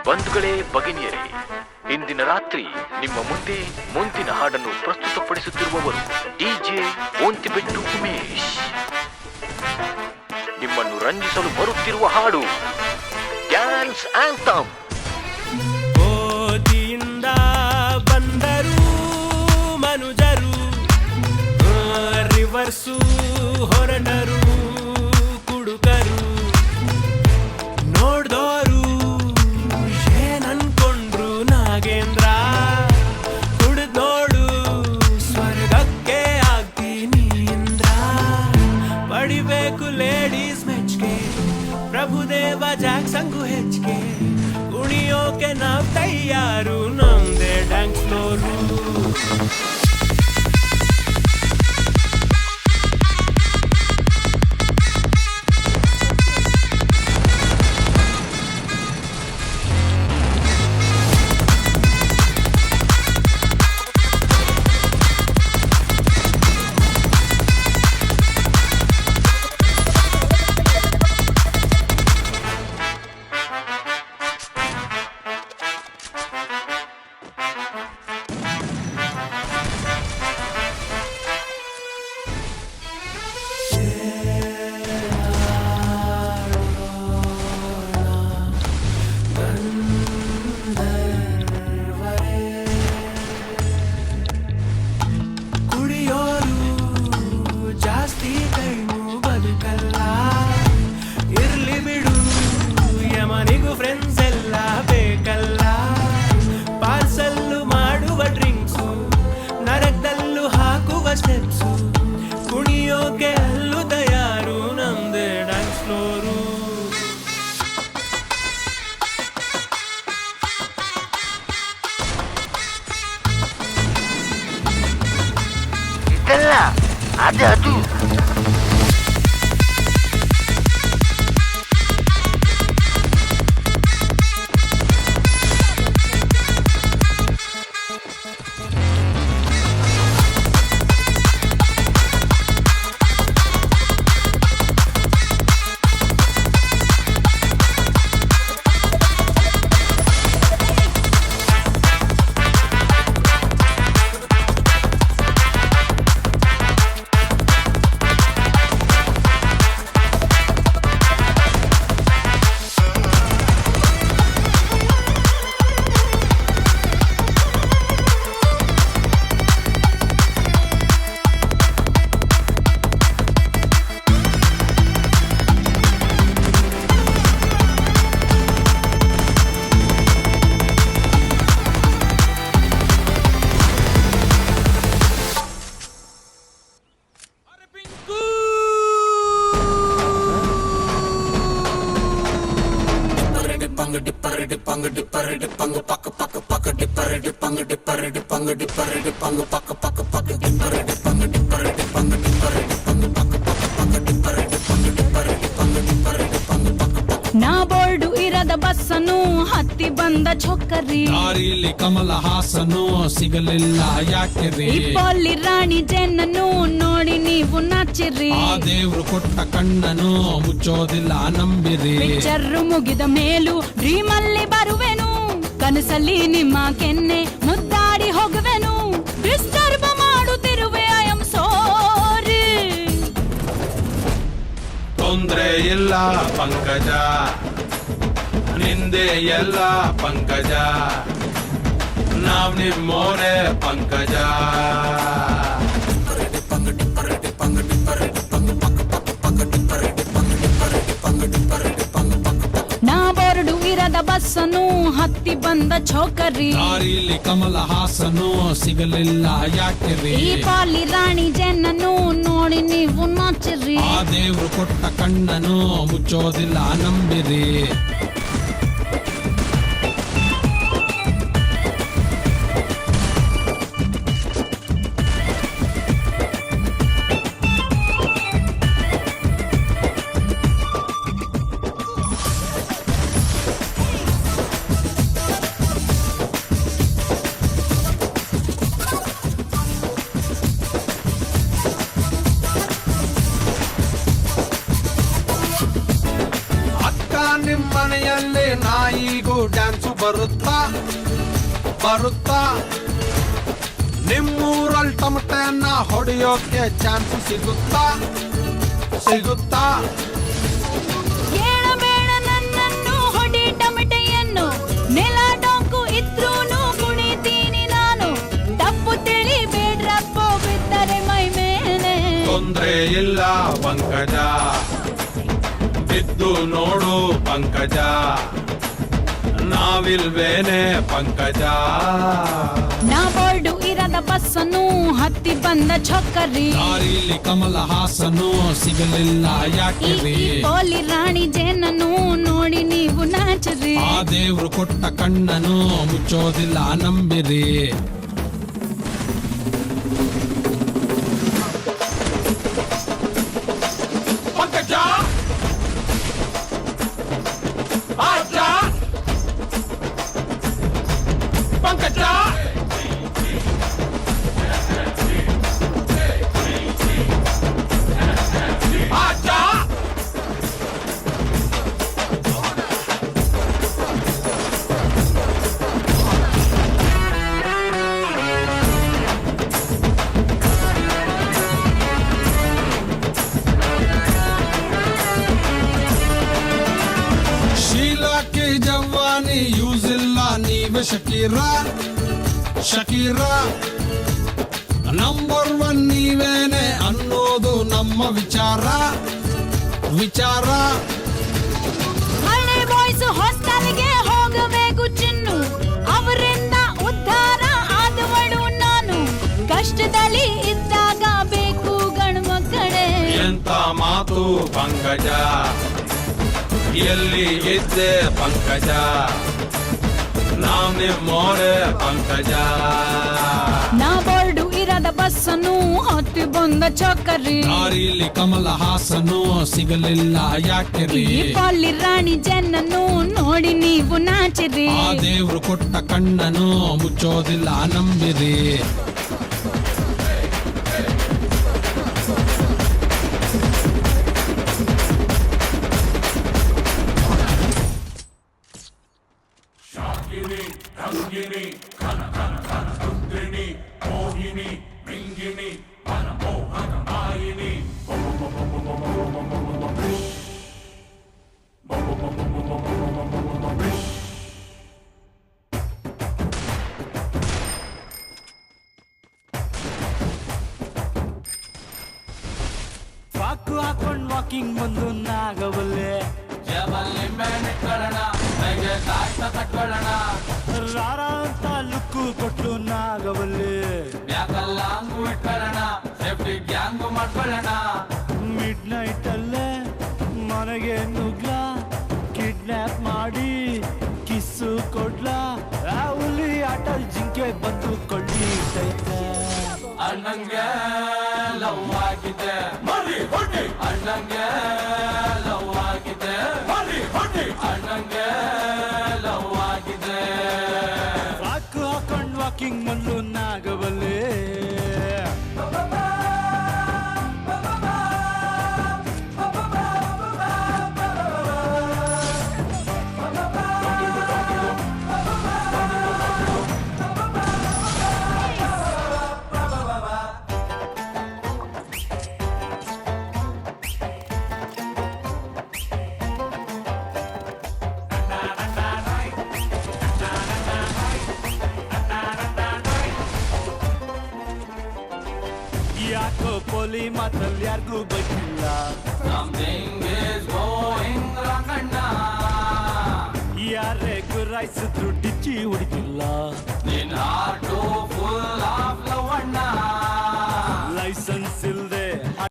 ಬಂಧುಗಳೇ, ಭಗಿನಿಯರೇ, ಇಂದಿನ ರಾತ್ರಿ ನಿಮ್ಮ ಮುಂದೆ ಮುಂದಿನ ಹಾಡನ್ನು ಪ್ರಸ್ತುತಪಡಿಸುತ್ತಿರುವವರು ಡಿಜೆ ಓಂತಿಬೆಟ್ಟು ಉಮೇಶ್. ನಿಮ್ಮನ್ನು ರಂಜಿಸಲು ಬರುತ್ತಿರುವ ಹಾಡು ಡ್ಯಾನ್ಸ್ ಆಂಥಮ್. ಓದಿಯಿಂದ ಬಂದರು ಮನುಜರು, ರಿವರ್ಸು ಹೊರಟರು ಕುಡುಕರು. ನೋಡ್ದೋರು ಏನನ್ಕೊಂಡ್ರು ನಾಗೇಂದ್ರ, ಕುಡಿದ್ ನೋಡು ಸ್ವರ್ಗಕ್ಕೆ ಆಗ್ತೀನಿ ಇಂದ್ರ. ಪಡಿಬೇಕು ಲೇಡೀಸ್ ಮೆಚ್ಗೆ, ಪ್ರಭುದೇವ ಜಾಕ್ಸಂಗು ಹೆಚ್ಚಿಗೆ. ಕುಣಿಯೋಕೆ ನಾವ್ ತಯಾರು, ನಮ್ದೇ ಡ್ಯಾನ್ಸ್ ಫ್ಲೋರು. ಕುಣಿಯೋಕೆ ಅಲ್ಲೂ ತಯಾರು, ನಮ್ದೇ ಡ್ಯಾನ್ಸ್ ಫ್ಲೋರು. ಇದಲ್ಲ ಅದು ನಾ ಬೋರ್ಡು ಇರದ ಬಸ್ಸನು ಹತ್ತಿ ಬಂದ ಛೊಕ್ಕರಿ, ದಾರಿಲಿ ಕಮಲ ಹಾಸನು ಸಿಗಲಿಲ್ಲ ಯಾಕೆರಿ. ಇಪ್ಪಲ್ಲಿ ರಾಣಿ ಜೆನ್ನನು ನೋಡಿ ನೀವು ನಾಚಿರಿ. ಆ ದೇವ್ರು ಕೊಟ್ಟ ಕಣ್ಣನು ಮುಚ್ಚೋದಿಲ್ಲ ನಂಬಿರಿ. ಪಿಕ್ಚರ್ ಮುಗಿದ ಮೇಲೂ ಡ್ರೀಮ್ ಅಲ್ಲಿ ಬರುವೆನು, ಕನಸಲ್ಲಿ ನಿಮ್ಮ ಕೆನ್ನೆ ಮುದ್ದಾಡಿ ಹೋಗುವೆನು. ಡಿಸ್ಟರ್ಬ್ ಮಾಡುತ್ತಿರುವೆ, ಐ ಆಮ್ ಸಾರಿ. ತೊಂದ್ರೆ ಇಲ್ಲ ಪಂಕಜ, ನಿಂದೆ ಎಲ್ಲ ಪಂಕಜ, ನಾವ್ ನಿಮ್ಮೋರೆ ಪಂಕಜ. ನಾ ಬೋರ್ಡು ಇರದ ಬಸ್ಸನು ಹತ್ತಿ ಬಂದ ಛೋಕರಿ, ದಾರಿಲಿ ಕಮಲ ಹಾಸನು ಸಿಗಲಿಲ್ಲ ಯಾಕೆರಿ. ಈ ಪಾಲಿ ರಾಣಿ ಜೆನ್ನನು ನೋಡಿ ನೀವು ನಾಚಿರಿ. ಆ ದೇವ್ರು ಕೊಟ್ಟ ಕಣ್ಣನು ಮುಚ್ಚೋದಿಲ್ಲ ನಂಬಿರಿ. ಮನೆಯಲ್ಲಿ ನಾಯಿಗೂ ಡ್ಯಾನ್ಸು ಬರುತ್ತಾ ಬರುತ್ತಾ ನಿಮ್ಮೂರಲ್ಲಿ ಟಮಟೆಯನ್ನ ಹೊಡೆಯೋಕೆ ಚಾನ್ಸ್ ಸಿಗುತ್ತಾ ಸಿಗುತ್ತಾ ಕೇಳಬೇಡ ನನ್ನನ್ನು ಹೊಡಿ ಟಮಟೆಯನ್ನು ನೆಲ ಡೊಂಕು ಇದ್ರೂನು ಕುಣಿತೀನಿ ನಾನು ತಪ್ಪು ತಿಳಿಬೇಡ್ರಪ್ಪ ಬಿದ್ದರೆ ಮೈ ಮೇಲೆ ತೊಂದ್ರೆ ಇಲ್ಲ ಪಂಕಜ ಬಿದ್ದು ನೋಡು ಪಂಕಜ ನಾವಿಲ್ವೇನೆ ಪಂಕಜ ನಾ ಬೋರ್ಡು ಇರದ ಬಸ್ಸನ್ನು ಹತ್ತಿ ಬಂದ ಚೊಕ್ಕರಿ ದಾರಿಲಿ ಕಮಲ ಹಾಸನು ಸಿಗಲಿಲ್ಲ ಯಾಕೆ ರೀ ಪೋಲಿ ರಾಣಿ ಜೇನನ್ನು ನೋಡಿ ನೀವು ನಾಚರಿ ಆ ದೇವ್ರು ಕೊಟ್ಟ ಕಣ್ಣನು ಮುಚ್ಚೋದಿಲ್ಲ ನಂಬಿರಿ ಪಂಕಜ ಆಜ ಪಂಕಜ ಆಜ ಶೀಲಾಕ್ಕೆ ಜವಾನಿ ಯೂಸ್ ಇಲ್ಲ ನೀವೇ ಶಕೀರಾ ಶಕೀರಾ ನಂಬರ್ ಒನ್ ನೀವೇನೆ ಅನ್ನೋದು ನಮ್ಮ ವಿಚಾರ ವಿಚಾರ ಹಳ್ಳಿ ಬಾಯ್ಸ್ ಹಾಸ್ಟೆಲ್ಗೆ ಹೋಗಬೇಕು ಚಿನ್ನು ಅವರಿಂದ ಉದ್ಧಾರ ಆದವಳು ನಾನು ಕಷ್ಟದಲ್ಲಿ ಇದ್ದಾಗ ಬೇಕು ಗಂಡ್ಮಕ್ಕಳೇ ಎಂತ ಮಾತು ಪಂಕಜ ಎಲ್ಲಿ ಇದ್ದೆ ಪಂಕಜ ನಾವ್ ನಿಮ್ಮೋರೆ ಪಂಕಜ ನಾ ಬೋರ್ಡು ಇರದ ಬಸ್ಸನ್ನು ಹತ್ತಿ ಬಂದ ಚೊಕ್ಕರಿ ದಾರಿಲಿ ಕಮಲ ಹಾಸನು ಸಿಗಲಿಲ್ಲ ಯಾಕೆ ರೀ ಈ ಪೋಲಿ ರಾಣಿ ಜೇನನ್ನು ನೋಡಿ ನೀವು ನಾಚಿರಿ ಆ ದೇವ್ರು ಕೊಟ್ಟ ಕಣ್ಣನು ಮುಚ್ಚೋದಿಲ್ಲ ನಂಬಿರಿ ಪಾಕು ಹಾಕೊಂಡ್ ವಾಕಿಂಗ್ ಬಂದು ನಾಗವಲ್ಲೆ ರಾರ ಅಂತ ಲುಕ್ಕು ಕೊಟ್ಟು ನಾಗವಲ್ಲೆ ಮಿಡ್ ನೈಟ್ ಅಲ್ಲೇ ಮನೆಗೆ ನುಗ್ಲ ಕಿಡ್ನಾಪ್ ಮಾಡಿ ಕಿಸ್ಸು ಕೊಡ್ಲ ಆ ಹುಲಿ ಆಟ ಜಿಂಕೆ ಬಂದು ಕೊಳ್ಳಿ ಅಣ್ಣಂಗೆ ಲವ್ ಆಗಿದೆ ಮರಿ ಹೊಡಿ ಅಣ್ಣಂಗೆ ಲವ್ ಆಗಿದೆ ಮರಿ ಹೊಡಿ ಅಣ್ಣಂಗೆ ಲವ್ ಆಗಿದೆ ಪಾಕು ಹಾಕೊಂಡ್ ವಾಕಿಂಗ್ ಬಂದು ನಾಗವಲ್ಲೆ ಯಾಕೋ ಪೋಲಿ ಮಾತಲ್ಲಿ ಯಾರಿಗೂ ಗೊತ್ತಿಲ್ಲ Something is going wrong ಅಣ್ಣ ಯಾರೇ ಗುರಾಯಿಸಿದ್ರು ಡಿಚ್ಚಿ ಹೊಡಿತಿಲ್ಲ ನಿನ್ನ ಹಾರ್ಟು ಫುಲ್ ಆಫ್ ಲವ್ ಅಣ್ಣ